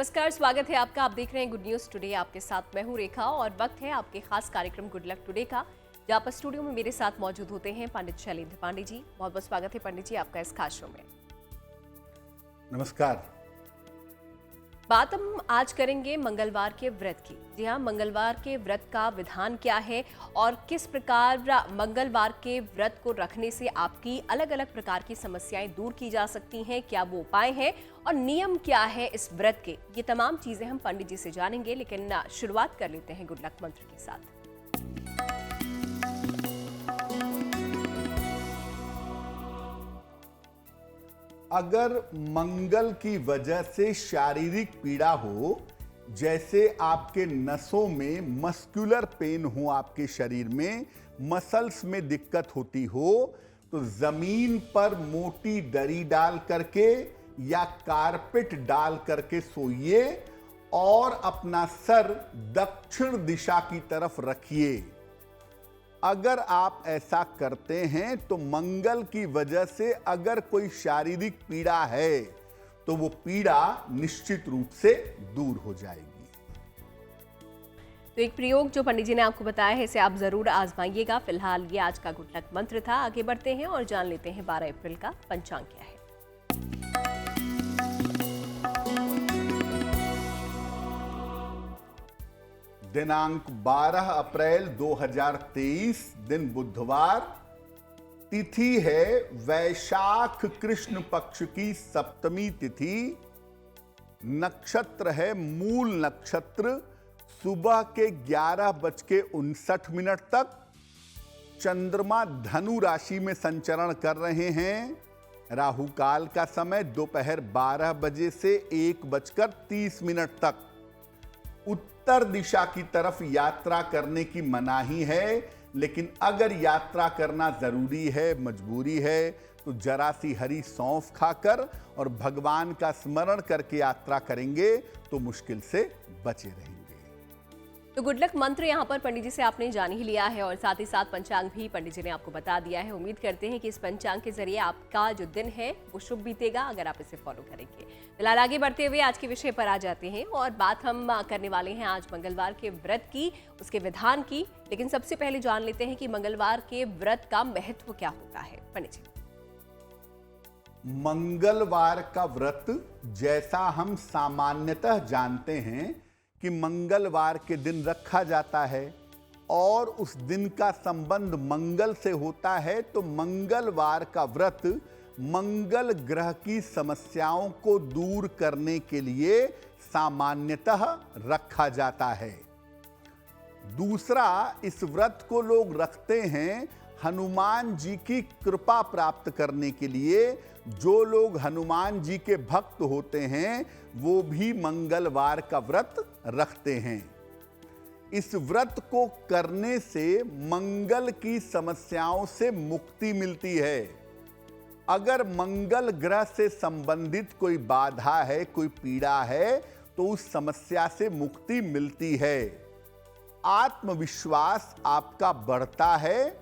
नमस्कार, स्वागत है आपका। आप देख रहे हैं गुड न्यूज टुडे। आपके साथ मैं हूं रेखा और वक्त है आपके खास कार्यक्रम गुड लक टुडे का, जहां पर स्टूडियो में मेरे साथ मौजूद होते हैं पंडित शैलेंद्र पांडे जी। बहुत बहुत स्वागत है पंडित जी आपका इस खास शो में। नमस्कार। बात हम आज करेंगे मंगलवार के व्रत की। जी हाँ, मंगलवार के व्रत का विधान क्या है और किस प्रकार मंगलवार के व्रत को रखने से आपकी अलग अलग प्रकार की समस्याएं दूर की जा सकती हैं, क्या वो उपाय हैं और नियम क्या है इस व्रत के, ये तमाम चीजें हम पंडित जी से जानेंगे। लेकिन शुरुआत कर लेते हैं गुड लक मंत्र के साथ। अगर मंगल की वजह से शारीरिक पीड़ा हो, जैसे आपके नसों में मस्कुलर पेन हो, आपके शरीर में मसल्स में दिक्कत होती हो, तो जमीन पर मोटी दरी डाल करके या कारपेट डाल करके सोइए और अपना सर दक्षिण दिशा की तरफ रखिए। अगर आप ऐसा करते हैं तो मंगल की वजह से अगर कोई शारीरिक पीड़ा है तो वो पीड़ा निश्चित रूप से दूर हो जाएगी। तो एक प्रयोग जो पंडित जी ने आपको बताया है, इसे आप जरूर आजमाइएगा। फिलहाल ये आज का गुड लक मंत्र था। आगे बढ़ते हैं और जान लेते हैं 12 अप्रैल का पंचांग क्या है। दिनांक 12 अप्रैल 2023, दिन बुधवार, तिथि है वैशाख कृष्ण पक्ष की सप्तमी तिथि, नक्षत्र है मूल नक्षत्र, सुबह के 11:59 तक। चंद्रमा धनु राशि में संचरण कर रहे हैं। राहु काल का समय दोपहर 12 बजे से 1:30 तक। उत्तर दिशा की तरफ यात्रा करने की मनाही है, लेकिन अगर यात्रा करना जरूरी है, मजबूरी है, तो जरा सी हरी सौंफ खाकर और भगवान का स्मरण करके यात्रा करेंगे तो मुश्किल से बचे रहेंगे। तो गुड लक मंत्र यहाँ पर पंडित जी से आपने जान ही लिया है और साथ ही साथ पंचांग भी पंडित जी ने आपको बता दिया है। उम्मीद करते हैं कि इस पंचांग के जरिए आपका जो दिन है वो शुभ बीतेगा अगर आप इसे फॉलो करेंगे। फिलहाल आगे बढ़ते हुए आज के विषय पर आ जाते हैं और बात हम करने वाले हैं आज मंगलवार के व्रत की, उसके विधान की। लेकिन सबसे पहले जान लेते हैं कि मंगलवार के व्रत का महत्व क्या होता है पंडित जी। मंगलवार का व्रत, जैसा हम सामान्यतः जानते हैं कि मंगलवार के दिन रखा जाता है और उस दिन का संबंध मंगल से होता है, तो मंगलवार का व्रत मंगल ग्रह की समस्याओं को दूर करने के लिए सामान्यतः रखा जाता है। दूसरा, इस व्रत को लोग रखते हैं हनुमान जी की कृपा प्राप्त करने के लिए। जो लोग हनुमान जी के भक्त होते हैं वो भी मंगलवार का व्रत रखते हैं। इस व्रत को करने से मंगल की समस्याओं से मुक्ति मिलती है। अगर मंगल ग्रह से संबंधित कोई बाधा है, कोई पीड़ा है, तो उस समस्या से मुक्ति मिलती है। आत्मविश्वास आपका बढ़ता है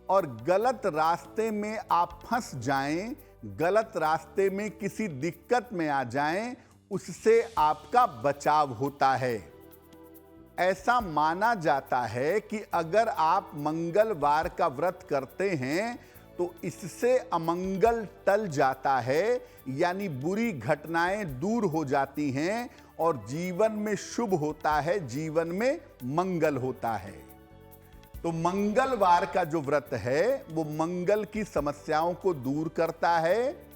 और गलत रास्ते में आप फंस जाएं, गलत रास्ते में किसी दिक्कत में आ जाएं, उससे आपका बचाव होता है। ऐसा माना जाता है कि अगर आप मंगलवार का व्रत करते हैं तो इससे अमंगल टल जाता है, यानी बुरी घटनाएं दूर हो जाती हैं और जीवन में शुभ होता है, जीवन में मंगल होता है। तो मंगलवार का जो व्रत है वो मंगल की समस्याओं को दूर करता है,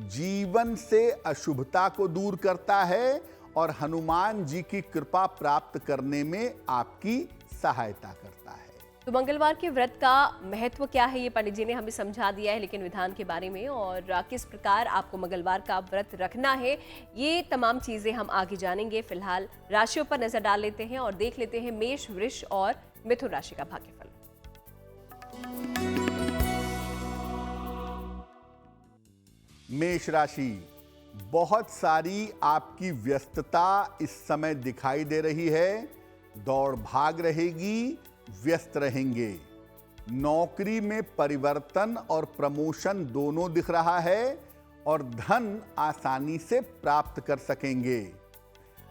जीवन से अशुभता को दूर करता है और हनुमान जी की कृपा प्राप्त करने में आपकी सहायता करता है। तो मंगलवार के व्रत का महत्व क्या है ये पंडित जी ने हमें समझा दिया है, लेकिन विधान के बारे में और किस प्रकार आपको मंगलवार का व्रत रखना है, ये तमाम चीजें हम आगे जानेंगे। फिलहाल राशियों पर नजर डाल लेते हैं और देख लेते हैं मेष, वृष और मिथुन राशि का भाग्यफल। मेष राशि, बहुत सारी आपकी व्यस्तता इस समय दिखाई दे रही है। दौड़ भाग रहेगी, व्यस्त रहेंगे। नौकरी में परिवर्तन और प्रमोशन दोनों दिख रहा है और धन आसानी से प्राप्त कर सकेंगे।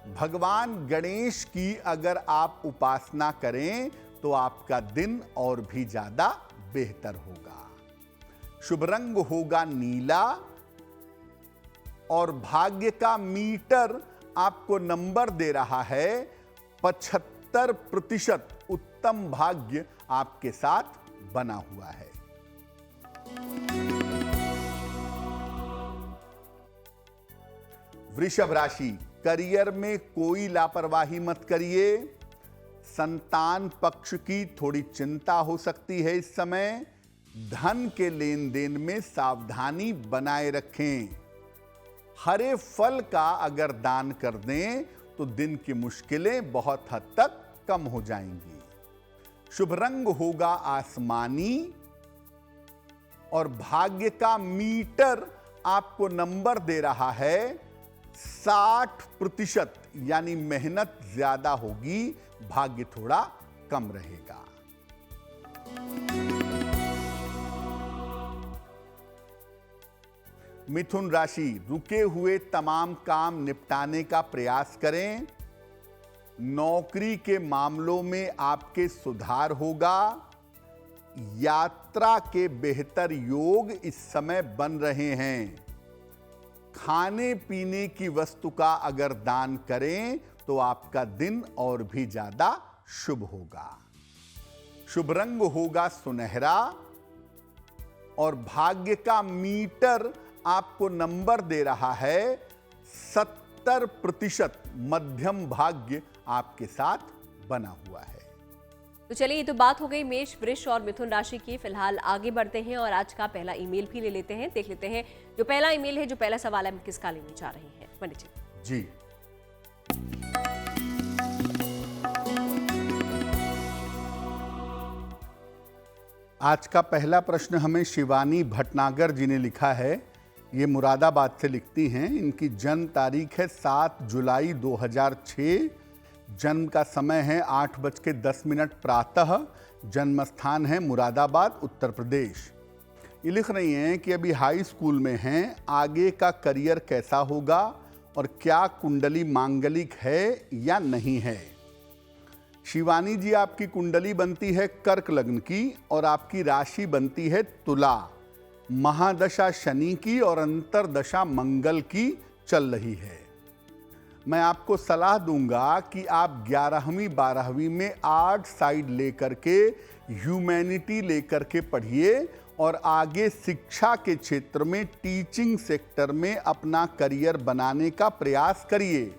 भगवान गणेश की अगर आप उपासना करें तो आपका दिन और भी ज्यादा बेहतर होगा। शुभ रंग होगा नीला और भाग्य का मीटर आपको नंबर दे रहा है 75%। उत्तम भाग्य आपके साथ बना हुआ है। वृषभ राशि, करियर में कोई लापरवाही मत करिए। संतान पक्ष की थोड़ी चिंता हो सकती है इस समय। धन के लेन देन में सावधानी बनाए रखें। हरे फल का अगर दान कर दें तो दिन की मुश्किलें बहुत हद तक कम हो जाएंगी। शुभ रंग होगा आसमानी और भाग्य का मीटर आपको नंबर दे रहा है 60%, यानी मेहनत ज्यादा होगी, भाग्य थोड़ा कम रहेगा। मिथुन राशि, रुके हुए तमाम काम निपटाने का प्रयास करें। नौकरी के मामलों में आपके सुधार होगा। यात्रा के बेहतर योग इस समय बन रहे हैं। खाने पीने की वस्तु का अगर दान करें तो आपका दिन और भी ज्यादा शुभ होगा। शुभ रंग होगा सुनहरा और भाग्य का मीटर आपको नंबर दे रहा है 70%। मध्यम भाग्य आपके साथ बना हुआ है। तो चलिए, ये तो बात हो गई मेष, वृष और मिथुन राशि की। फिलहाल आगे बढ़ते हैं और आज का पहला ईमेल भी ले लेते हैं। देख लेते हैं जो पहला ईमेल है, जो पहला सवाल हम किसका लेने जा रहे हैं। पंडित जी। आज का पहला प्रश्न हमें शिवानी भटनागर जी ने लिखा है। ये मुरादाबाद से लिखती हैं। इनकी जन्म तारीख है 7 जुलाई 2006। जन्म का समय है 8:10 प्रातः। जन्म स्थान है मुरादाबाद, उत्तर प्रदेश। ये लिख रही हैं कि अभी हाई स्कूल में हैं। आगे का करियर कैसा होगा और क्या कुंडली मांगलिक है या नहीं है। शिवानी जी, आपकी कुंडली बनती है कर्क लग्न की और आपकी राशि बनती है तुला। महादशा शनि की और अंतरदशा मंगल की चल रही है। मैं आपको सलाह दूंगा कि आप 11वीं 12वीं में आर्ट साइड लेकर के, ह्यूमैनिटी लेकर के पढ़िए और आगे शिक्षा के क्षेत्र में, टीचिंग सेक्टर में अपना करियर बनाने का प्रयास करिए।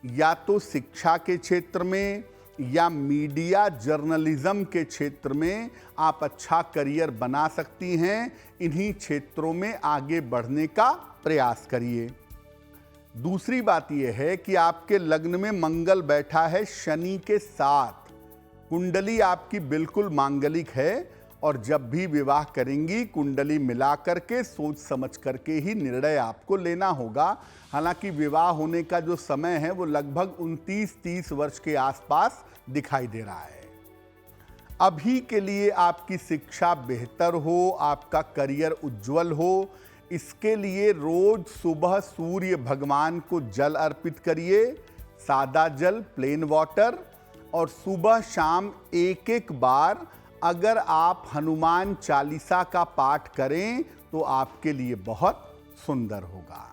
या तो शिक्षा के क्षेत्र में या मीडिया जर्नलिज्म के क्षेत्र में आप अच्छा करियर बना सकती हैं। इन्हीं क्षेत्रों में आगे बढ़ने का प्रयास करिए। दूसरी बात यह है कि आपके लग्न में मंगल बैठा है शनि के साथ। कुंडली आपकी बिल्कुल मांगलिक है और जब भी विवाह करेंगी कुंडली मिला करके सोच समझ करके ही निर्णय आपको लेना होगा। हालांकि विवाह होने का जो समय है वो लगभग 29-30 वर्ष के आसपास दिखाई दे रहा है। अभी के लिए आपकी शिक्षा बेहतर हो, आपका करियर उज्जवल हो, इसके लिए रोज सुबह सूर्य भगवान को जल अर्पित करिए, सादा जल, प्लेन वाटर। और सुबह शाम एक बार अगर आप हनुमान चालीसा का पाठ करें तो आपके लिए बहुत सुंदर होगा।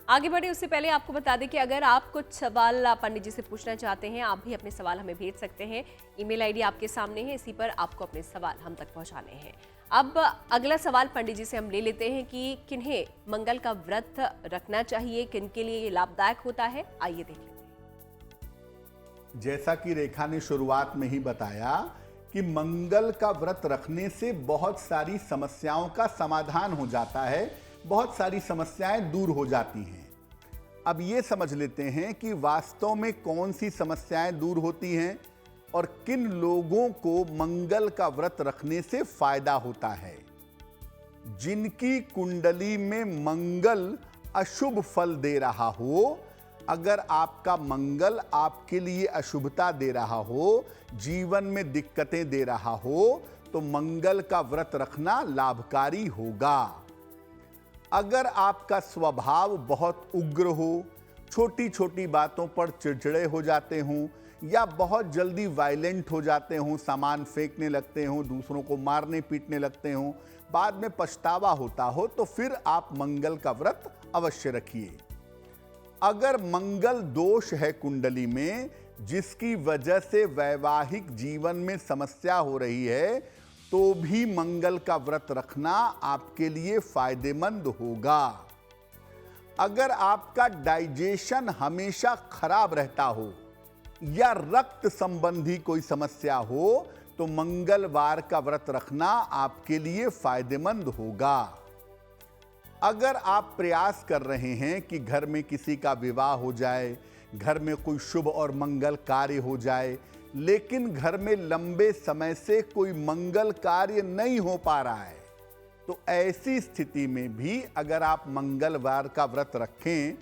आगे बढ़े उससे पहले आपको बता दें कि अगर आप कुछ सवाल पंडित जी से पूछना चाहते हैं, आप भी अपने सवाल हमें भेज सकते हैं। ईमेल आईडी आपके सामने है, इसी पर आपको अपने सवाल हम तक पहुंचाने हैं। अब अगला सवाल पंडित जी से हम ले लेते हैं कि किन्हें मंगल का व्रत रखना चाहिए, किन के लिए ये लाभदायक होता है। आइए देख लेते हैं। जैसा कि रेखा ने शुरुआत में ही बताया कि मंगल का व्रत रखने से बहुत सारी समस्याओं का समाधान हो जाता है, बहुत सारी समस्याएं दूर हो जाती हैं। अब ये समझ लेते हैं कि वास्तव में कौन सी समस्याएं दूर होती हैं और किन लोगों को मंगल का व्रत रखने से फायदा होता है। जिनकी कुंडली में मंगल अशुभ फल दे रहा हो, अगर आपका मंगल आपके लिए अशुभता दे रहा हो, जीवन में दिक्कतें दे रहा हो, तो मंगल का व्रत रखना लाभकारी होगा। अगर आपका स्वभाव बहुत उग्र हो, छोटी छोटी बातों पर चिड़चिड़े हो जाते हों या बहुत जल्दी वायलेंट हो जाते हों, सामान फेंकने लगते हों, दूसरों को मारने पीटने लगते हों, बाद में पछतावा होता हो, तो फिर आप मंगल का व्रत अवश्य रखिए। अगर मंगल दोष है कुंडली में, जिसकी वजह से वैवाहिक जीवन में समस्या हो रही है, तो भी मंगल का व्रत रखना आपके लिए फायदेमंद होगा। अगर आपका डाइजेशन हमेशा खराब रहता हो या रक्त संबंधी कोई समस्या हो, तो मंगलवार का व्रत रखना आपके लिए फायदेमंद होगा। अगर आप प्रयास कर रहे हैं कि घर में किसी का विवाह हो जाए, घर में कोई शुभ और मंगल कार्य हो जाए, लेकिन घर में लंबे समय से कोई मंगल कार्य नहीं हो पा रहा है, तो ऐसी स्थिति में भी अगर आप मंगलवार का व्रत रखें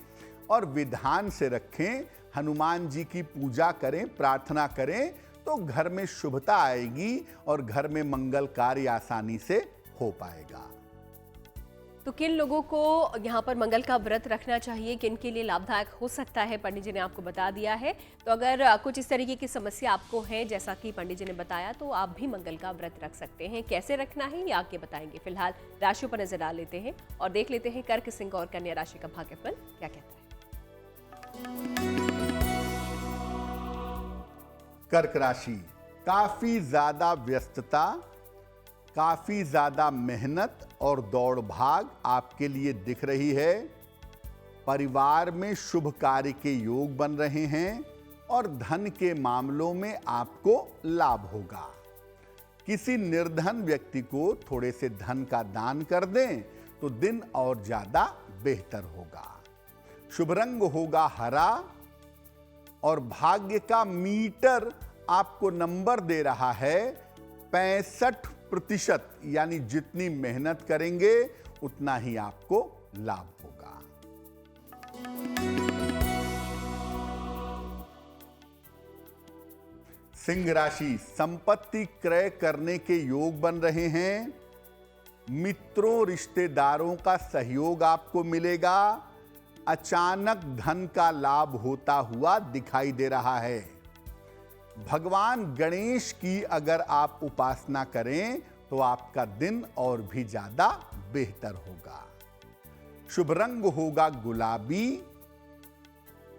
और विधान से रखें, हनुमान जी की पूजा करें, प्रार्थना करें, तो घर में शुभता आएगी और घर में मंगल कार्य आसानी से हो पाएगा। तो किन लोगों को यहाँ पर मंगल का व्रत रखना चाहिए, किन के लिए लाभदायक हो सकता है, पंडित जी ने आपको बता दिया है। तो अगर कुछ इस तरीके की समस्या आपको है, जैसा कि पंडित जी ने बताया, तो आप भी मंगल का व्रत रख सकते हैं। कैसे रखना है ये आगे बताएंगे। फिलहाल राशियों पर नजर डाल लेते हैं और देख लेते हैं कर्क, सिंह और कन्या राशि का भाग्यफल क्या कहता है। कर्क राशि, काफी ज्यादा व्यस्तता, काफी ज्यादा मेहनत और दौड़ भाग आपके लिए दिख रही है। परिवार में शुभ कार्य के योग बन रहे हैं और धन के मामलों में आपको लाभ होगा। किसी निर्धन व्यक्ति को थोड़े से धन का दान कर दें तो दिन और ज्यादा बेहतर होगा। शुभ रंग होगा हरा और भाग्य का मीटर आपको नंबर दे रहा है 65%, यानी जितनी मेहनत करेंगे उतना ही आपको लाभ होगा। सिंह राशि, संपत्ति क्रय करने के योग बन रहे हैं। मित्रों, रिश्तेदारों का सहयोग आपको मिलेगा। अचानक धन का लाभ होता हुआ दिखाई दे रहा है। भगवान गणेश की अगर आप उपासना करें तो आपका दिन और भी ज्यादा बेहतर होगा। शुभ रंग होगा गुलाबी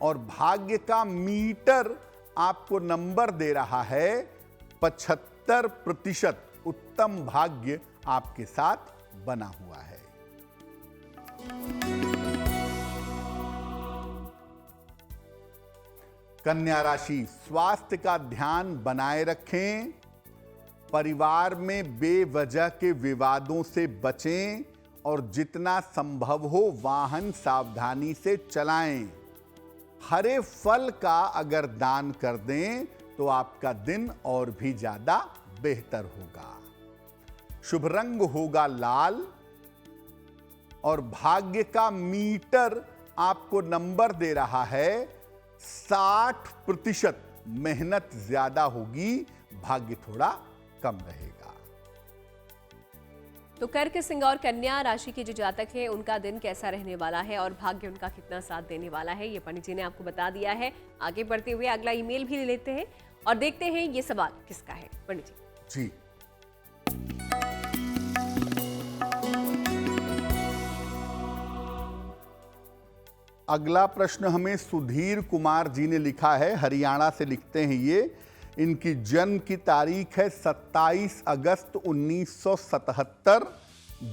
और भाग्य का मीटर आपको नंबर दे रहा है 75%। उत्तम भाग्य आपके साथ बना हुआ है। कन्या राशि, स्वास्थ्य का ध्यान बनाए रखें। परिवार में बेवजह के विवादों से बचें और जितना संभव हो वाहन सावधानी से चलाएं। हरे फल का अगर दान कर दें तो आपका दिन और भी ज्यादा बेहतर होगा। शुभ रंग होगा लाल और भाग्य का मीटर आपको नंबर दे रहा है 60%। मेहनत ज्यादा होगी, भाग्य थोड़ा कम रहेगा। तो कर्क, सिंह और कन्या राशि के जो जातक है उनका दिन कैसा रहने वाला है और भाग्य उनका कितना साथ देने वाला है, ये पंडित जी ने आपको बता दिया है। आगे बढ़ते हुए अगला ईमेल भी ले लेते हैं और देखते हैं ये सवाल किसका है। पंडित जी जी, अगला प्रश्न हमें सुधीर कुमार जी ने लिखा है, हरियाणा से लिखते हैं ये। इनकी जन्म की तारीख है 27 अगस्त 1977।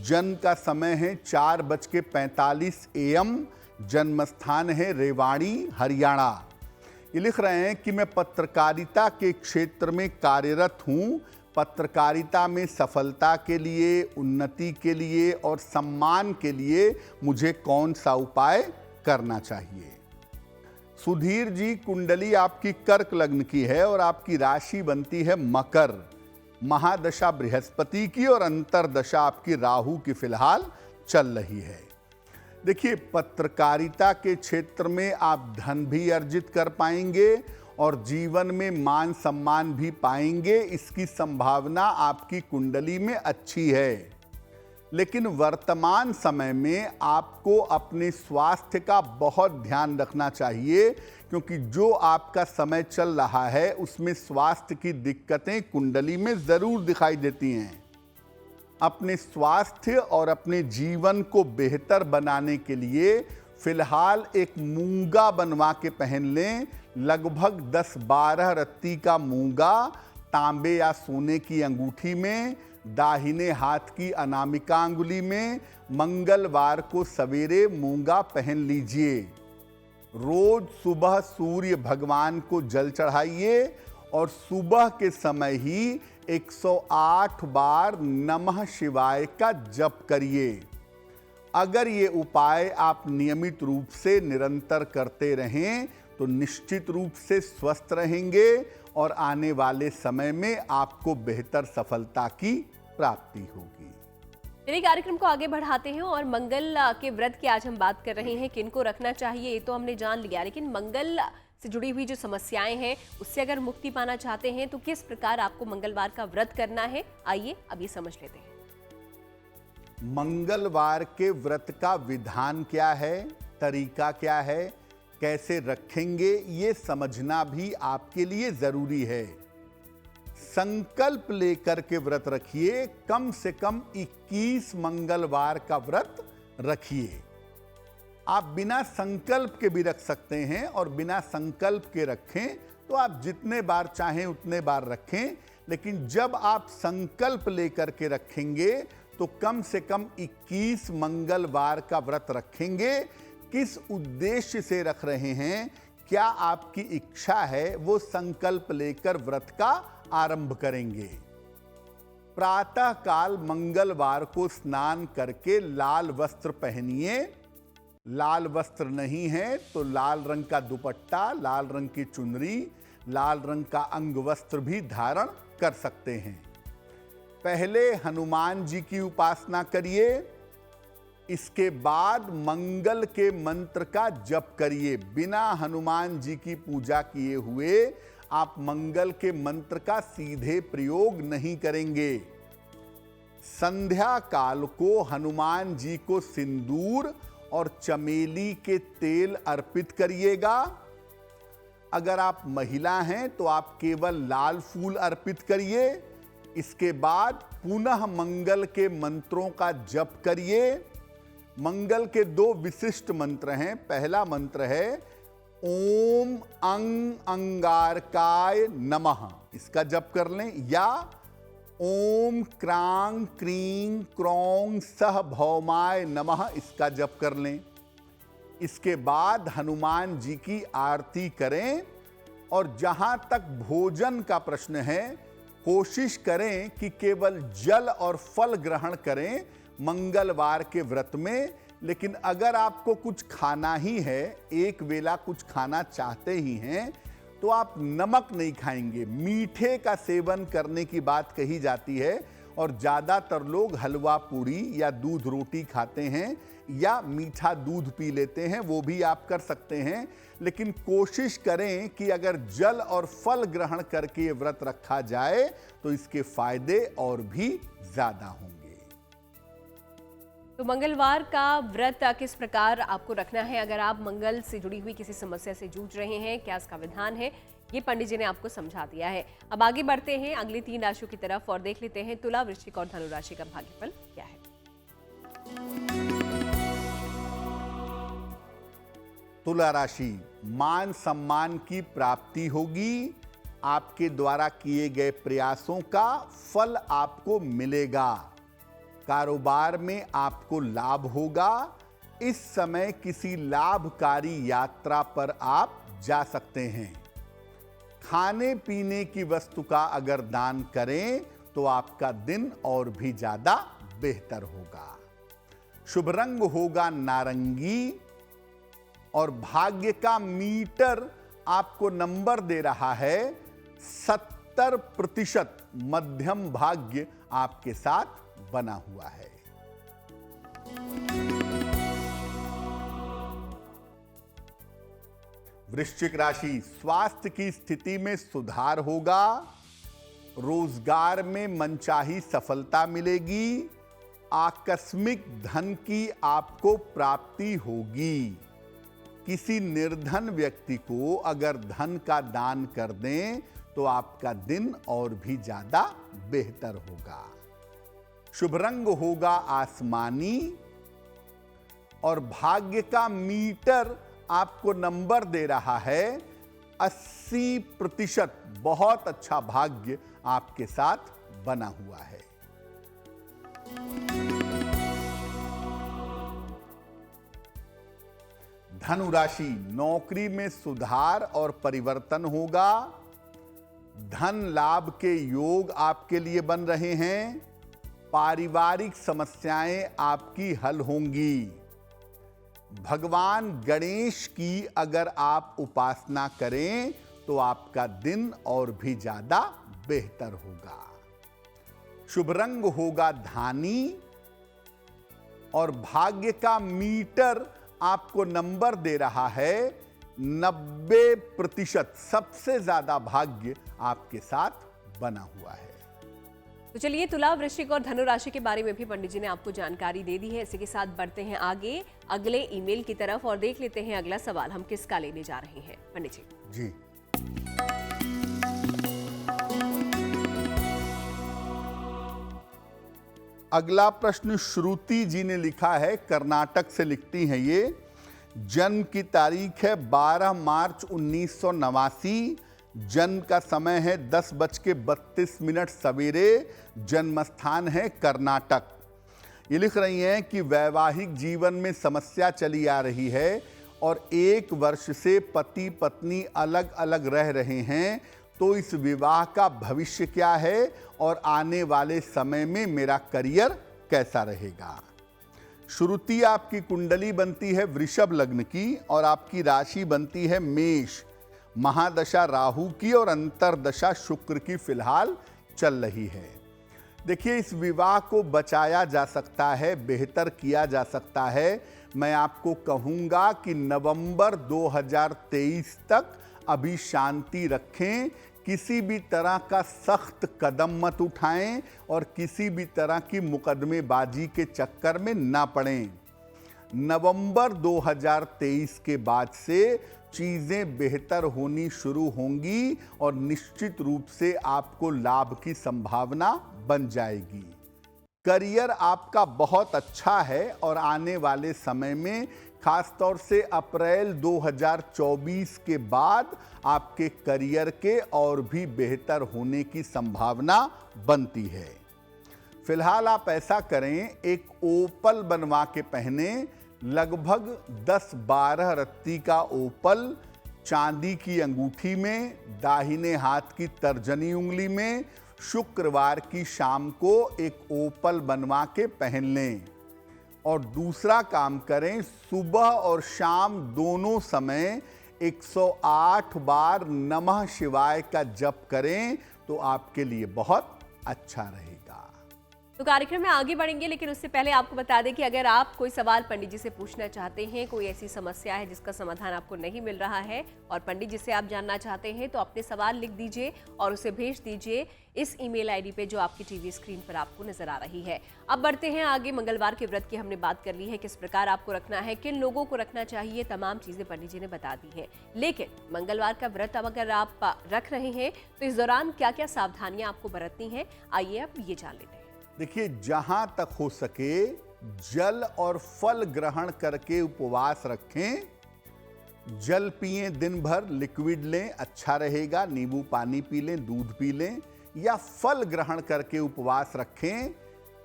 जन्म का समय है 4:45 AM। जन्म स्थान है रेवाड़ी, हरियाणा। ये लिख रहे हैं कि मैं पत्रकारिता के क्षेत्र में कार्यरत हूँ। पत्रकारिता में सफलता के लिए, उन्नति के लिए और सम्मान के लिए मुझे कौन सा उपाय करना चाहिए। सुधीर जी, कुंडली आपकी कर्क लग्न की है और आपकी राशि बनती है मकर। महादशा बृहस्पति की और अंतरदशा आपकी राहु की फिलहाल चल रही है। देखिए, पत्रकारिता के क्षेत्र में आप धन भी अर्जित कर पाएंगे और जीवन में मान सम्मान भी पाएंगे। इसकी संभावना आपकी कुंडली में अच्छी है। लेकिन वर्तमान समय में आपको अपने स्वास्थ्य का बहुत ध्यान रखना चाहिए, क्योंकि जो आपका समय चल रहा है उसमें स्वास्थ्य की दिक्कतें कुंडली में जरूर दिखाई देती हैं। अपने स्वास्थ्य और अपने जीवन को बेहतर बनाने के लिए फिलहाल एक मूंगा बनवा के पहन लें। लगभग 10-12 रत्ती का मूंगा तांबे या सोने की अंगूठी में, दाहिने हाथ की अनामिका अंगुली में मंगलवार को सवेरे मूंगा पहन लीजिए। रोज सुबह सूर्य भगवान को जल चढ़ाइए और सुबह के समय ही 108 बार नमः शिवाय का जप करिए। अगर ये उपाय आप नियमित रूप से निरंतर करते रहें तो निश्चित रूप से स्वस्थ रहेंगे और आने वाले समय में आपको बेहतर सफलता की प्राप्ति होगी। चलिए कार्यक्रम को आगे बढ़ाते हैं और मंगल के व्रत की आज हम बात कर रहे हैं। किनको रखना चाहिए ये तो हमने जान लिया, लेकिन मंगल से जुड़ी हुई जो समस्याएं हैं उससे अगर मुक्ति पाना चाहते हैं तो किस प्रकार आपको मंगलवार का व्रत करना है, आइए अभी समझ लेते हैं। मंगलवार के व्रत का विधान क्या है, तरीका क्या है, कैसे रखेंगे, ये समझना भी आपके लिए जरूरी है। संकल्प लेकर के व्रत रखिए। कम से कम 21 मंगलवार का व्रत रखिए। आप बिना संकल्प के भी रख सकते हैं और बिना संकल्प के रखें तो आप जितने बार चाहें उतने बार रखें, लेकिन जब आप संकल्प लेकर के रखेंगे तो कम से कम 21 मंगलवार का व्रत रखेंगे। किस उद्देश्य से रख रहे हैं, क्या आपकी इच्छा है, वो संकल्प लेकर व्रत का आरंभ करेंगे। प्रातः काल मंगलवार को स्नान करके लाल वस्त्र पहनिए। लाल वस्त्र नहीं है तो लाल रंग का दुपट्टा, लाल रंग की चुनरी, लाल रंग का अंग वस्त्र भी धारण कर सकते हैं। पहले हनुमान जी की उपासना करिए, इसके बाद मंगल के मंत्र का जप करिए। बिना हनुमान जी की पूजा किए हुए आप मंगल के मंत्र का सीधे प्रयोग नहीं करेंगे। संध्या काल को हनुमान जी को सिंदूर और चमेली के तेल अर्पित करिएगा। अगर आप महिला हैं तो आप केवल लाल फूल अर्पित करिए। इसके बाद पुनः मंगल के मंत्रों का जप करिए। मंगल के 2 विशिष्ट मंत्र हैं। पहला मंत्र है ओम अंग अंगारकाय नमः, इसका जप कर लें, या ओम क्रांग क्रीं क्रोंग सह भौमाय नमः, इसका जप कर लें। इसके बाद हनुमान जी की आरती करें और जहां तक भोजन का प्रश्न है, कोशिश करें कि केवल जल और फल ग्रहण करें मंगलवार के व्रत में। लेकिन अगर आपको कुछ खाना ही है, एक वेला कुछ खाना चाहते ही हैं, तो आप नमक नहीं खाएंगे। मीठे का सेवन करने की बात कही जाती है और ज़्यादातर लोग हलवा पूड़ी या दूध रोटी खाते हैं या मीठा दूध पी लेते हैं, वो भी आप कर सकते हैं। लेकिन कोशिश करें कि अगर जल और फल ग्रहण करके ये व्रत रखा जाए तो इसके फायदे और भी ज़्यादा होंगे। तो मंगलवार का व्रत किस प्रकार आपको रखना है, अगर आप मंगल से जुड़ी हुई किसी समस्या से जूझ रहे हैं, क्या इसका विधान है, ये पंडित जी ने आपको समझा दिया है। अब आगे बढ़ते हैं अगली 3 राशियों की तरफ और देख लेते हैं तुला, वृश्चिक और धनु राशि का भाग्यफल क्या है। तुला राशि, मान सम्मान की प्राप्ति होगी। आपके द्वारा किए गए प्रयासों का फल आपको मिलेगा। कारोबार में आपको लाभ होगा। इस समय किसी लाभकारी यात्रा पर आप जा सकते हैं। खाने पीने की वस्तु का अगर दान करें तो आपका दिन और भी ज्यादा बेहतर होगा। शुभ रंग होगा नारंगी और भाग्य का मीटर आपको नंबर दे रहा है 70%। मध्यम भाग्य आपके साथ बना हुआ है। वृश्चिक राशि, स्वास्थ्य की स्थिति में सुधार होगा। रोजगार में मनचाही सफलता मिलेगी। आकस्मिक धन की आपको प्राप्ति होगी। किसी निर्धन व्यक्ति को अगर धन का दान कर दें तो आपका दिन और भी ज्यादा बेहतर होगा। शुभ रंग होगा आसमानी और भाग्य का मीटर आपको नंबर दे रहा है 80%। बहुत अच्छा भाग्य आपके साथ बना हुआ है। धनु राशि, नौकरी में सुधार और परिवर्तन होगा। धन लाभ के योग आपके लिए बन रहे हैं। पारिवारिक समस्याएं आपकी हल होंगी। भगवान गणेश की अगर आप उपासना करें तो आपका दिन और भी ज्यादा बेहतर होगा। शुभ रंग होगा धानी और भाग्य का मीटर आपको नंबर दे रहा है 90%। सबसे ज्यादा भाग्य आपके साथ बना हुआ है। तो चलिए, तुला, वृश्चिक और धनु राशि के बारे में भी पंडित जी ने आपको जानकारी दे दी है। इसी के साथ बढ़ते हैं आगे अगले ईमेल की तरफ और देख लेते हैं अगला सवाल हम किसका लेने जा रहे हैं। पंडित जी जी, अगला प्रश्न श्रुति जी ने लिखा है, कर्नाटक से लिखती हैं ये। जन्म की तारीख है 12 मार्च 1989। जन्म का समय है 10:32 सवेरे। जन्म स्थान है कर्नाटक। ये लिख रही हैं कि वैवाहिक जीवन में समस्या चली आ रही है और 1 वर्ष से पति पत्नी अलग अलग रह रहे हैं। तो इस विवाह का भविष्य क्या है और आने वाले समय में मेरा करियर कैसा रहेगा। श्रुति, आपकी कुंडली बनती है वृषभ लग्न की और आपकी राशि बनती है मेष। महादशा राहु की और अंतरदशा शुक्र की फिलहाल चल रही है। देखिए, इस विवाह को बचाया जा सकता है, बेहतर किया जा सकता है। मैं आपको कहूंगा कि नवंबर 2023 तक अभी शांति रखें। किसी भी तरह का सख्त कदम मत उठाएं और किसी भी तरह की मुकदमेबाजी के चक्कर में ना पड़ें। नवंबर 2023 के बाद से चीजें बेहतर होनी शुरू होंगी और निश्चित रूप से आपको लाभ की संभावना बन जाएगी। करियर आपका बहुत अच्छा है और आने वाले समय में खासतौर से अप्रैल 2024 के बाद आपके करियर के और भी बेहतर होने की संभावना बनती है। फिलहाल आप ऐसा करें, एक ओपल बनवा के पहने। लगभग 10-12 रत्ती का ओपल चांदी की अंगूठी में, दाहिने हाथ की तर्जनी उंगली में, शुक्रवार की शाम को एक ओपल बनवा के पहन लें। और दूसरा काम करें, सुबह और शाम दोनों समय 108 बार नमः शिवाय का जप करें तो आपके लिए बहुत अच्छा रहेगा। तो कार्यक्रम में आगे बढ़ेंगे, लेकिन उससे पहले आपको बता दें कि अगर आप कोई सवाल पंडित जी से पूछना चाहते हैं, कोई ऐसी समस्या है जिसका समाधान आपको नहीं मिल रहा है और पंडित जी से आप जानना चाहते हैं, तो अपने सवाल लिख दीजिए और उसे भेज दीजिए इस ईमेल आईडी पे जो आपकी टीवी स्क्रीन पर आपको नजर आ रही है। अब बढ़ते हैं आगे। मंगलवार के व्रत की हमने बात कर ली है, किस प्रकार आपको रखना है, किन लोगों को रखना चाहिए, तमाम चीजें पंडित जी ने बता दी है। लेकिन मंगलवार का व्रत अब अगर आप रख रहे हैं तो इस दौरान क्या क्या सावधानियां आपको बरतनी है, आइए अब ये जान लेते हैं। देखिए, जहां तक हो सके जल और फल ग्रहण करके उपवास रखें। जल पिएं, दिन भर लिक्विड लें, अच्छा रहेगा। नींबू पानी पी लें, दूध पी लें या फल ग्रहण करके उपवास रखें।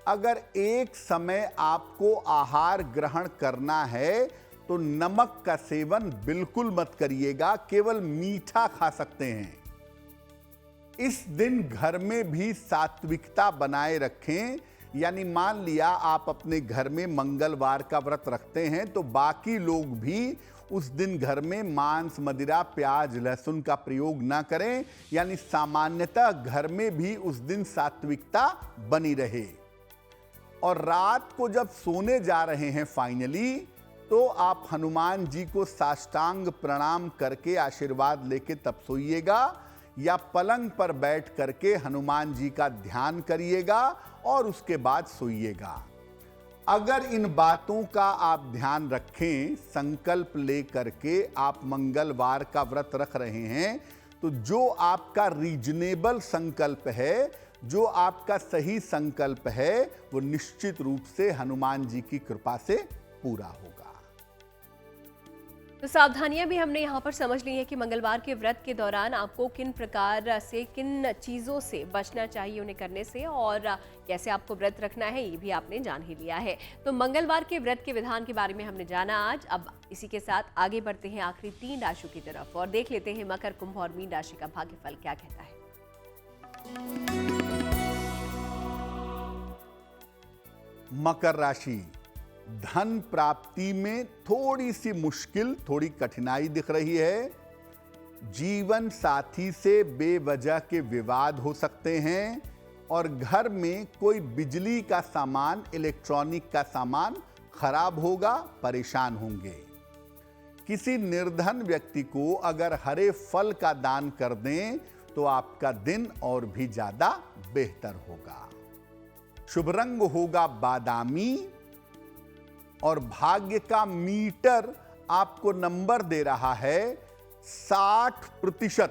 अगर एक समय आपको आहार ग्रहण करना है तो नमक का सेवन बिल्कुल मत करिएगा, केवल मीठा खा सकते हैं। इस दिन घर में भी सात्विकता बनाए रखें। यानी मान लिया आप अपने घर में मंगलवार का व्रत रखते हैं तो बाकी लोग भी उस दिन घर में मांस, मदिरा, प्याज, लहसुन का प्रयोग ना करें। यानी सामान्यतः घर में भी उस दिन सात्विकता बनी रहे। और रात को जब सोने जा रहे हैं फाइनली, तो आप हनुमान जी को साष्टांग प्रणाम करके आशीर्वाद लेके तब सोइएगा या पलंग पर बैठ करके हनुमान जी का ध्यान करिएगा और उसके बाद सोइएगा। अगर इन बातों का आप ध्यान रखें, संकल्प ले करके आप मंगलवार का व्रत रख रहे हैं, तो जो आपका रीजनेबल संकल्प है, जो आपका सही संकल्प है, वो निश्चित रूप से हनुमान जी की कृपा से पूरा होगा। तो सावधानियां भी हमने यहाँ पर समझ ली है कि मंगलवार के व्रत के दौरान आपको किन प्रकार से, किन चीज़ों से बचना चाहिए उन्हें करने से, और कैसे आपको व्रत रखना है ये भी आपने जान ही लिया है। तो मंगलवार के व्रत के विधान के बारे में हमने जाना आज। अब इसी के साथ आगे बढ़ते हैं आखिरी 3 राशियों की तरफ और देख लेते हैं मकर, कुंभ और मीन राशि का भाग्यफल क्या कहता है। मकर राशि, धन प्राप्ति में थोड़ी सी मुश्किल, थोड़ी कठिनाई दिख रही है। जीवन साथी से बेवजह के विवाद हो सकते हैं और घर में कोई बिजली का सामान, इलेक्ट्रॉनिक का सामान खराब होगा, परेशान होंगे। किसी निर्धन व्यक्ति को अगर हरे फल का दान कर दें तो आपका दिन और भी ज्यादा बेहतर होगा। शुभ रंग होगा बादामी और भाग्य का मीटर आपको नंबर दे रहा है 60%,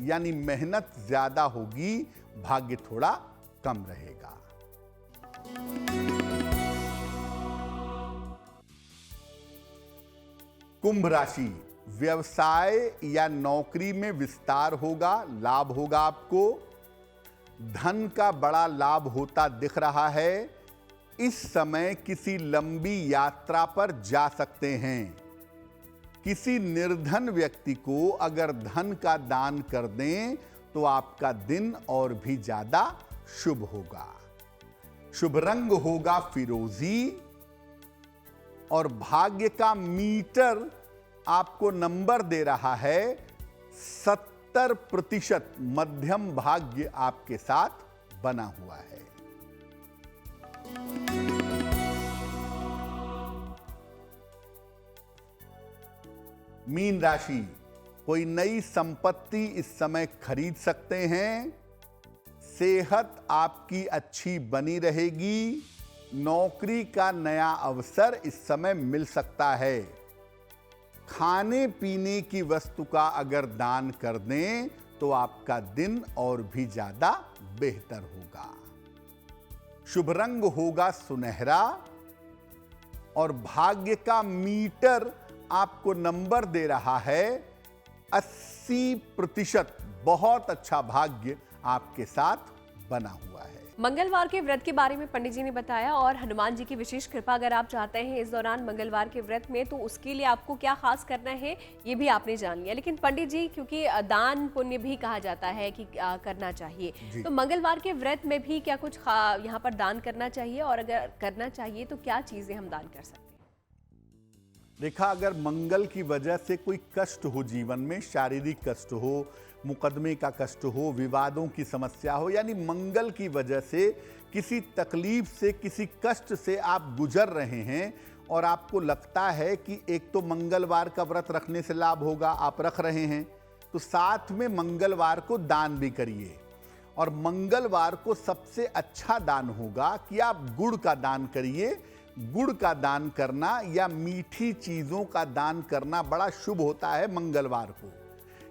यानी मेहनत ज्यादा होगी, भाग्य थोड़ा कम रहेगा। कुंभ राशि, व्यवसाय या नौकरी में विस्तार होगा, लाभ होगा आपको। धन का बड़ा लाभ होता दिख रहा है। इस समय किसी लंबी यात्रा पर जा सकते हैं। किसी निर्धन व्यक्ति को अगर धन का दान कर दें तो आपका दिन और भी ज्यादा शुभ होगा। शुभ रंग होगा फिरोजी और भाग्य का मीटर आपको नंबर दे रहा है 70%, मध्यम भाग्य आपके साथ बना हुआ है। मीन राशि, कोई नई संपत्ति इस समय खरीद सकते हैं। सेहत आपकी अच्छी बनी रहेगी। नौकरी का नया अवसर इस समय मिल सकता है। खाने पीने की वस्तु का अगर दान कर दें तो आपका दिन और भी ज्यादा बेहतर होगा। शुभ रंग होगा सुनहरा और भाग्य का मीटर आपको नंबर दे रहा है 80%, बहुत अच्छा भाग्य आपके साथ बना हुआ है। मंगलवार के व्रत के बारे में पंडित जी ने बताया और हनुमान जी की विशेष कृपा अगर आप चाहते हैं इस दौरान मंगलवार के व्रत में, तो उसके लिए आपको क्या खास करना है ये भी आपने जान लिया। लेकिन पंडित जी, क्योंकि दान पुण्य भी कहा जाता है कि करना चाहिए, तो मंगलवार के व्रत में भी क्या कुछ यहाँ पर दान करना चाहिए, और अगर करना चाहिए तो क्या चीजें हम दान कर सकते हैं? देखा, अगर मंगल की वजह से कोई कष्ट हो जीवन में, शारीरिक कष्ट हो, मुकदमे का कष्ट हो, विवादों की समस्या हो, यानी मंगल की वजह से किसी तकलीफ से, किसी कष्ट से आप गुजर रहे हैं और आपको लगता है कि एक तो मंगलवार का व्रत रखने से लाभ होगा, आप रख रहे हैं, तो साथ में मंगलवार को दान भी करिए। और मंगलवार को सबसे अच्छा दान होगा कि आप गुड़ का दान करिए। गुड़ का दान करना या मीठी चीजों का दान करना बड़ा शुभ होता है मंगलवार को।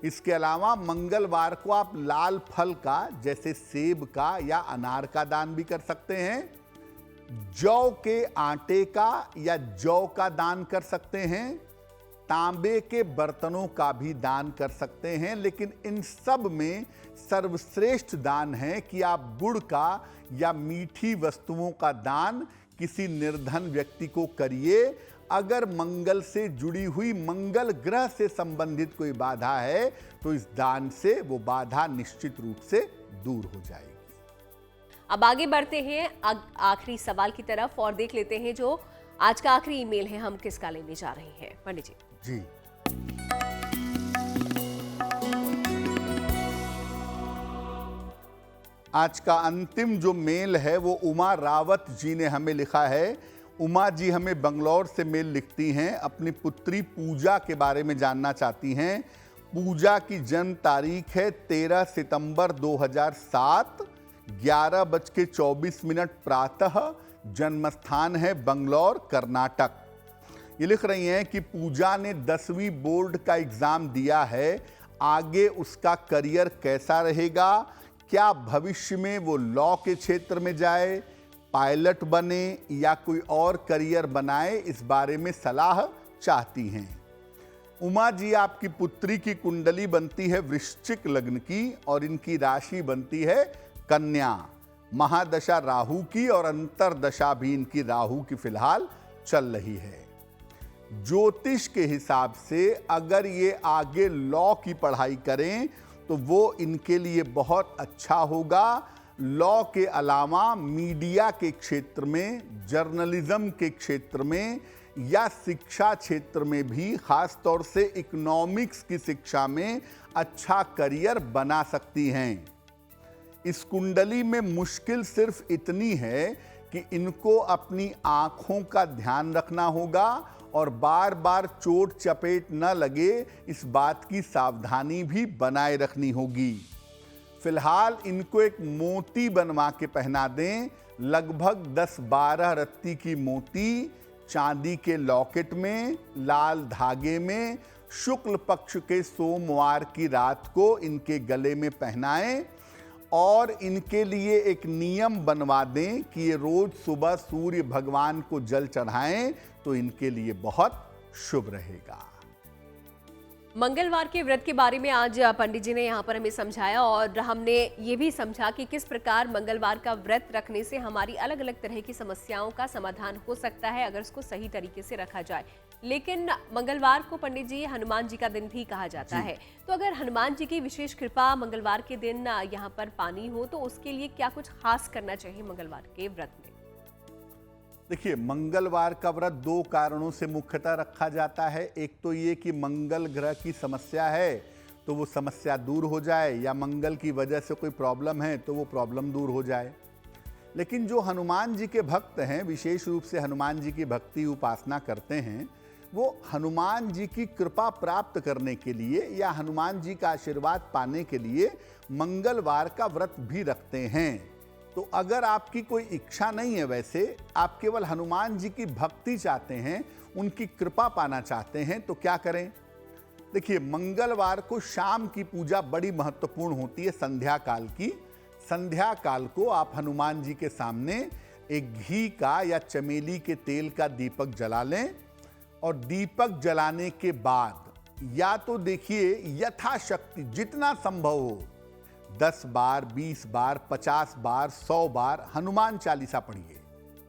इसके अलावा मंगलवार को आप लाल फल का, जैसे सेब का या अनार का दान भी कर सकते हैं। जौ के आटे का या जौ का दान कर सकते हैं। तांबे के बर्तनों का भी दान कर सकते हैं। लेकिन इन सब में सर्वश्रेष्ठ दान है कि आप गुड़ का या मीठी वस्तुओं का दान किसी निर्धन व्यक्ति को करिए। अगर मंगल से जुड़ी हुई, मंगल ग्रह से संबंधित कोई बाधा है तो इस दान से वो बाधा निश्चित रूप से दूर हो जाएगी। अब आगे बढ़ते हैं आखिरी सवाल की तरफ और देख लेते हैं जो आज का आखिरी ईमेल है, हम किसका लेने जा रहे हैं पंडित जी। जी, आज का अंतिम जो मेल है वो उमा रावत जी ने हमें लिखा है। उमा जी हमें बंगलौर से मेल लिखती हैं, अपनी पुत्री पूजा के बारे में जानना चाहती हैं। पूजा की जन्म तारीख है 13 सितंबर 2007, 11:24 प्रातः, जन्मस्थान है बंगलौर, कर्नाटक। ये लिख रही हैं कि पूजा ने 10वीं बोर्ड का एग्जाम दिया है, आगे उसका करियर कैसा रहेगा, क्या भविष्य में वो लॉ के क्षेत्र में जाए, पायलट बने या कोई और करियर बनाए, इस बारे में सलाह चाहती हैं। उमा जी, आपकी पुत्री की कुंडली बनती है वृश्चिक लग्न की और इनकी राशि बनती है कन्या। महादशा राहु की और अंतरदशा भी इनकी राहु की फिलहाल चल रही है। ज्योतिष के हिसाब से अगर ये आगे लॉ की पढ़ाई करें तो वो इनके लिए बहुत अच्छा होगा। लॉ के अलावा मीडिया के क्षेत्र में, जर्नलिज्म के क्षेत्र में या शिक्षा क्षेत्र में भी, खास तौर से इकोनॉमिक्स की शिक्षा में अच्छा करियर बना सकती हैं। इस कुंडली में मुश्किल सिर्फ इतनी है कि इनको अपनी आंखों का ध्यान रखना होगा और बार बार चोट चपेट न लगे, इस बात की सावधानी भी बनाए रखनी होगी। फिलहाल इनको एक मोती बनवा के पहना दें, लगभग 10-12 रत्ती की मोती चांदी के लॉकेट में, लाल धागे में, शुक्ल पक्ष के सोमवार की रात को इनके गले में पहनाएं और इनके लिए एक नियम बनवा दें कि ये रोज सुबह सूर्य भगवान को जल चढ़ाएं तो इनके लिए बहुत शुभ रहेगा। मंगलवार के व्रत के बारे में आज पंडित जी ने यहाँ पर हमें समझाया और हमने ये भी समझा कि किस प्रकार मंगलवार का व्रत रखने से हमारी अलग अलग तरह की समस्याओं का समाधान हो सकता है अगर उसको सही तरीके से रखा जाए। लेकिन मंगलवार को पंडित जी हनुमान जी का दिन भी कहा जाता है, तो अगर हनुमान जी की विशेष कृपा मंगलवार के दिन यहाँ पर पानी हो तो उसके लिए क्या कुछ खास करना चाहिए मंगलवार के व्रत में? देखिए, मंगलवार का व्रत 2 कारणों से मुख्यतः रखा जाता है। एक तो ये कि मंगल ग्रह की समस्या है तो वो समस्या दूर हो जाए, या मंगल की वजह से कोई प्रॉब्लम है तो वो प्रॉब्लम दूर हो जाए। लेकिन जो हनुमान जी के भक्त हैं, विशेष रूप से हनुमान जी की भक्ति उपासना करते हैं, वो हनुमान जी की कृपा प्राप्त करने के लिए या हनुमान जी का आशीर्वाद पाने के लिए मंगलवार का व्रत भी रखते हैं। तो अगर आपकी कोई इच्छा नहीं है, वैसे आप केवल हनुमान जी की भक्ति चाहते हैं, उनकी कृपा पाना चाहते हैं, तो क्या करें? देखिए, मंगलवार को शाम की पूजा बड़ी महत्वपूर्ण होती है, संध्या काल की। संध्या काल को आप हनुमान जी के सामने एक घी का या चमेली के तेल का दीपक जला लें और दीपक जलाने के बाद या तो देखिए यथाशक्ति जितना संभव हो 10 बार, 20 बार, 50 बार, 100 बार हनुमान चालीसा पढ़िए।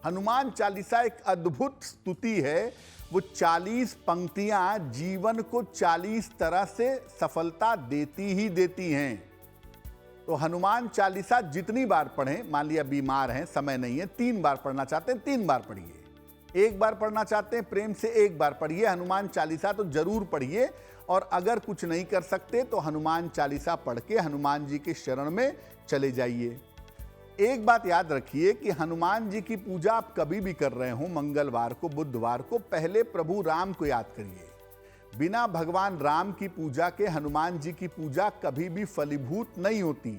हनुमान चालीसा एक अद्भुत स्तुति है। वो 40 पंक्तियां जीवन को 40 तरह से सफलता देती ही देती हैं। तो हनुमान चालीसा जितनी बार पढ़ें, मान लिया बीमार हैं, समय नहीं है, 3 बार पढ़ना चाहते हैं 3 बार पढ़िए, 1 बार पढ़ना चाहते हैं प्रेम से 1 बार पढ़िए। हनुमान चालीसा तो जरूर पढ़िए और अगर कुछ नहीं कर सकते तो हनुमान चालीसा पढ़ के हनुमान जी के शरण में चले जाइए। एक बात याद रखिए कि हनुमान जी की पूजा आप कभी भी कर रहे हो, मंगलवार को, बुधवार को, पहले प्रभु राम को याद करिए। बिना भगवान राम की पूजा के हनुमान जी की पूजा कभी भी फलीभूत नहीं होती।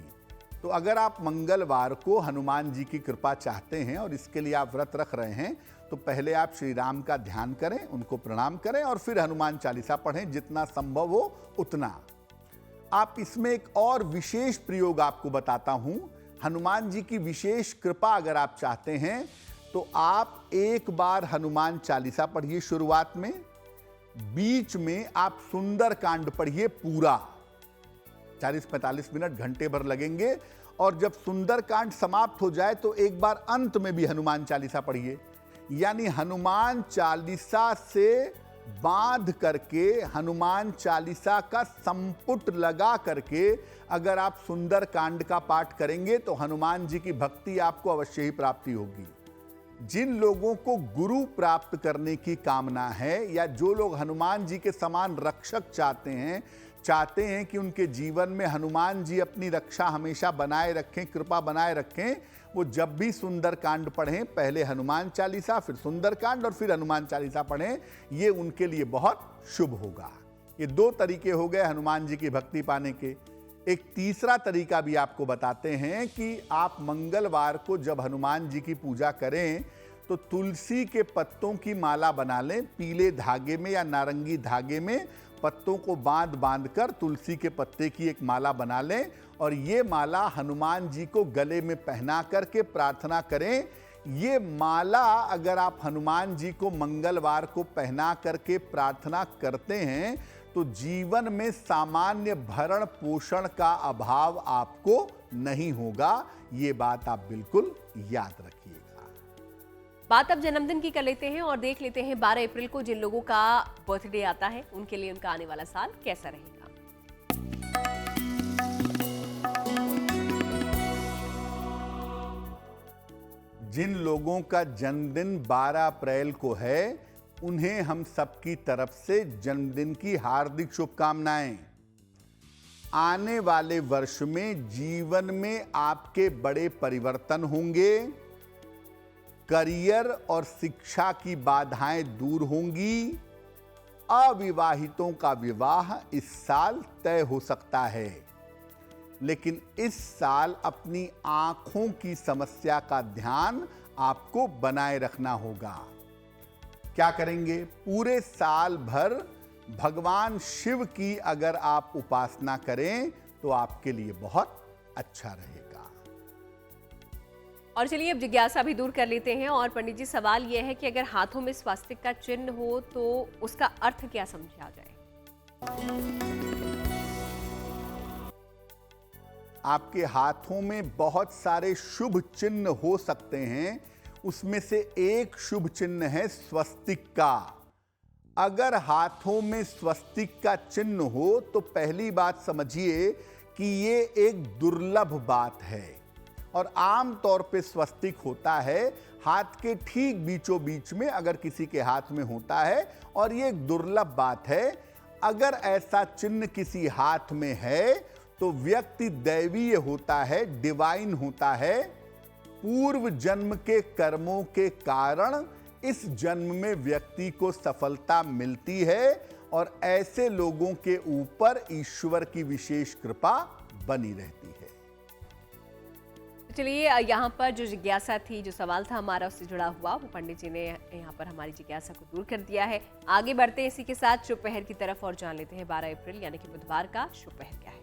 तो अगर आप मंगलवार को हनुमान जी की कृपा चाहते हैं और इसके लिए आप व्रत रख रहे हैं, तो पहले आप श्री राम का ध्यान करें, उनको प्रणाम करें और फिर हनुमान चालीसा पढ़ें, जितना संभव हो उतना। आप इसमें एक और विशेष प्रयोग आपको बताता हूं। हनुमान जी की विशेष कृपा अगर आप चाहते हैं तो आप 1 बार हनुमान चालीसा पढ़िए शुरुआत में, बीच में आप सुंदर कांड पढ़िए पूरा, 40-45 मिनट, घंटे भर लगेंगे, और जब सुंदर कांड समाप्त हो जाए तो एक बार अंत में भी हनुमान चालीसा पढ़िए। यानी हनुमान चालीसा से बांध करके, हनुमान चालीसा का संपुट लगा करके अगर आप सुंदर कांड का पाठ करेंगे तो हनुमान जी की भक्ति आपको अवश्य ही प्राप्ति होगी। जिन लोगों को गुरु प्राप्त करने की कामना है या जो लोग हनुमान जी के समान रक्षक चाहते हैं कि उनके जीवन में हनुमान जी अपनी रक्षा हमेशा बनाए रखें, कृपा बनाए रखें, वो जब भी सुंदर कांड पढ़ें, पहले हनुमान चालीसा, फिर सुंदर कांड और फिर हनुमान चालीसा पढ़ें। ये उनके लिए बहुत शुभ होगा। ये 2 तरीके हो गए हनुमान जी की भक्ति पाने के। एक तीसरा तरीका भी आपको बताते हैं कि आप मंगलवार को जब हनुमान जी की पूजा करें तो तुलसी के पत्तों की माला बना लें। पीले धागे में या नारंगी धागे में पत्तों को बांध बांध कर तुलसी के पत्ते की एक माला बना लें और ये माला हनुमान जी को गले में पहना करके प्रार्थना करें। ये माला अगर आप हनुमान जी को मंगलवार को पहना करके प्रार्थना करते हैं तो जीवन में सामान्य भरण पोषण का अभाव आपको नहीं होगा। ये बात आप बिल्कुल याद रखिएगा। बात अब जन्मदिन की कर लेते हैं और देख लेते हैं 12 अप्रैल को जिन लोगों का बर्थडे आता है उनके लिए उनका आने वाला साल कैसा रहेगा। जिन लोगों का जन्मदिन 12 अप्रैल को है उन्हें हम सबकी तरफ से जन्मदिन की हार्दिक शुभकामनाएं। आने वाले वर्ष में जीवन में आपके बड़े परिवर्तन होंगे। करियर और शिक्षा की बाधाएं दूर होंगी। अविवाहितों का विवाह इस साल तय हो सकता है, लेकिन इस साल अपनी आंखों की समस्या का ध्यान आपको बनाए रखना होगा। क्या करेंगे? पूरे साल भर भगवान शिव की अगर आप उपासना करें तो आपके लिए बहुत अच्छा रहेगा। और चलिए अब जिज्ञासा भी दूर कर लेते हैं और पंडित जी सवाल यह है कि अगर हाथों में स्वास्तिक का चिन्ह हो तो उसका अर्थ क्या समझा जाए? आपके हाथों में बहुत सारे शुभ चिन्ह हो सकते हैं, उसमें से एक शुभ चिन्ह है स्वस्तिक का। अगर हाथों में स्वस्तिक का चिन्ह हो तो पहली बात समझिए कि ये एक दुर्लभ बात है और आम तौर पे स्वस्तिक होता है हाथ के ठीक बीचों बीच में, अगर किसी के हाथ में होता है, और ये एक दुर्लभ बात है। अगर ऐसा चिन्ह किसी हाथ में है तो व्यक्ति दैवीय होता है, डिवाइन होता है। पूर्व जन्म के कर्मों के कारण इस जन्म में व्यक्ति को सफलता मिलती है और ऐसे लोगों के ऊपर ईश्वर की विशेष कृपा बनी रहती है। चलिए यहाँ पर जो जिज्ञासा थी, जो सवाल था हमारा उससे जुड़ा हुआ, वो पंडित जी ने यहाँ पर हमारी जिज्ञासा को दूर कर दिया है। आगे बढ़ते हैं इसी के साथ शुभ पहर की तरफ और जान लेते हैं 12 अप्रैल यानी कि बुधवार का शुभ पहर क्या है।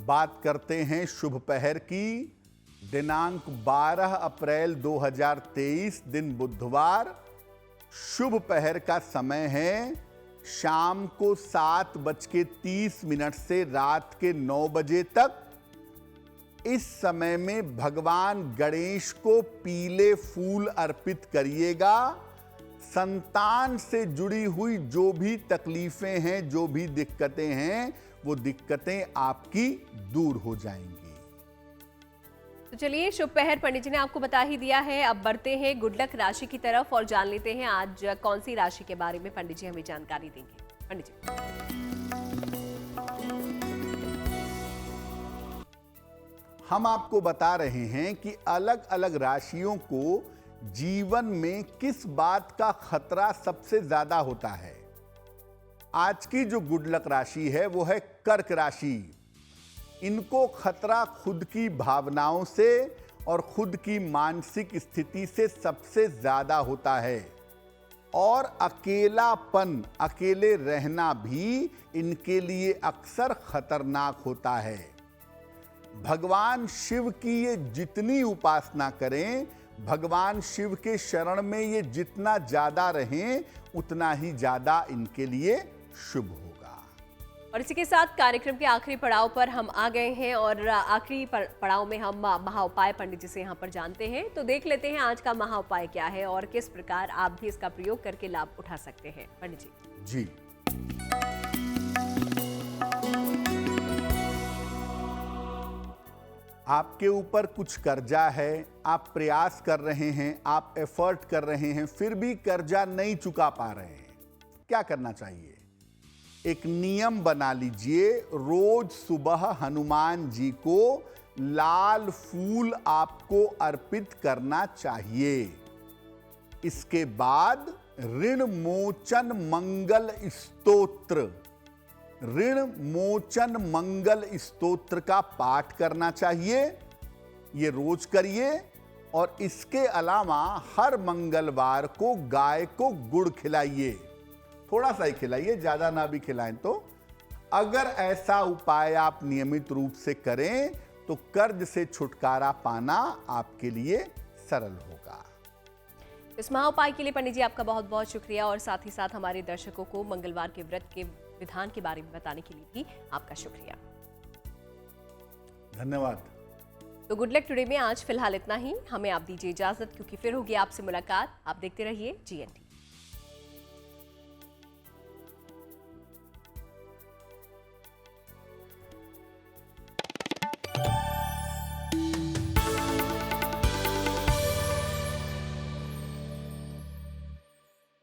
बात करते हैं शुभ पहर की। दिनांक 12 अप्रैल 2023 दिन बुधवार। शुभ पहर का समय है शाम को 7:30 से रात के 9 बजे तक। इस समय में भगवान गणेश को पीले फूल अर्पित करिएगा। संतान से जुड़ी हुई जो भी तकलीफें हैं, जो भी दिक्कतें हैं, वो दिक्कतें आपकी दूर हो जाएंगी। तो चलिए शुभ पहर पंडित जी ने आपको बता ही दिया है। अब बढ़ते हैं गुड लक राशि की तरफ और जान लेते हैं आज कौन सी राशि के बारे में पंडित जी हमें जानकारी देंगे। पंडित जी, हम आपको बता रहे हैं कि अलग अलग राशियों को जीवन में किस बात का खतरा सबसे ज्यादा होता है। आज की जो गुड लक राशि है वो है कर्क राशि। इनको खतरा खुद की भावनाओं से और खुद की मानसिक स्थिति से सबसे ज्यादा होता है और अकेलापन, अकेले रहना भी इनके लिए अक्सर खतरनाक होता है। भगवान शिव की ये जितनी उपासना करें, भगवान शिव के शरण में ये जितना ज्यादा रहें, उतना ही ज्यादा इनके लिए शुभ होगा। और इसी के साथ कार्यक्रम के आखिरी पड़ाव पर हम आ गए हैं और आखिरी पड़ाव में हम महाउपाय पंडित जी से यहाँ पर जानते हैं। तो देख लेते हैं आज का महाउपाय क्या है और किस प्रकार आप भी इसका प्रयोग करके लाभ उठा सकते हैं। पंडित जी जी, आपके ऊपर कुछ कर्जा है, आप प्रयास कर रहे हैं, आप एफर्ट कर रहे हैं, फिर भी कर्जा नहीं चुका पा रहे हैं। क्या करना चाहिए? एक नियम बना लीजिए, रोज सुबह हनुमान जी को लाल फूल आपको अर्पित करना चाहिए। इसके बाद ऋण मोचन मंगल स्तोत्र, ऋण मोचन मंगल स्तोत्र का पाठ करना चाहिए ये रोज करिए। और इसके अलावा हर मंगलवार को गाय को गुड़ खिलाइए, थोड़ा सा ही खिलाइए, ज्यादा ना भी खिलाएं तो। अगर ऐसा उपाय आप नियमित रूप से करें तो कर्ज से छुटकारा पाना आपके लिए सरल होगा। इस महाउपाय के लिए पंडित जी आपका बहुत बहुत शुक्रिया, और साथ ही साथ हमारे दर्शकों को मंगलवार के व्रत के विधान के बारे में बताने के लिए भी आपका शुक्रिया। धन्यवाद। तो गुड लक टुडे में आज फिलहाल इतना ही। हमें आप दीजिए इजाजत, क्योंकि फिर होगी आपसे मुलाकात। आप देखते रहिए GNT।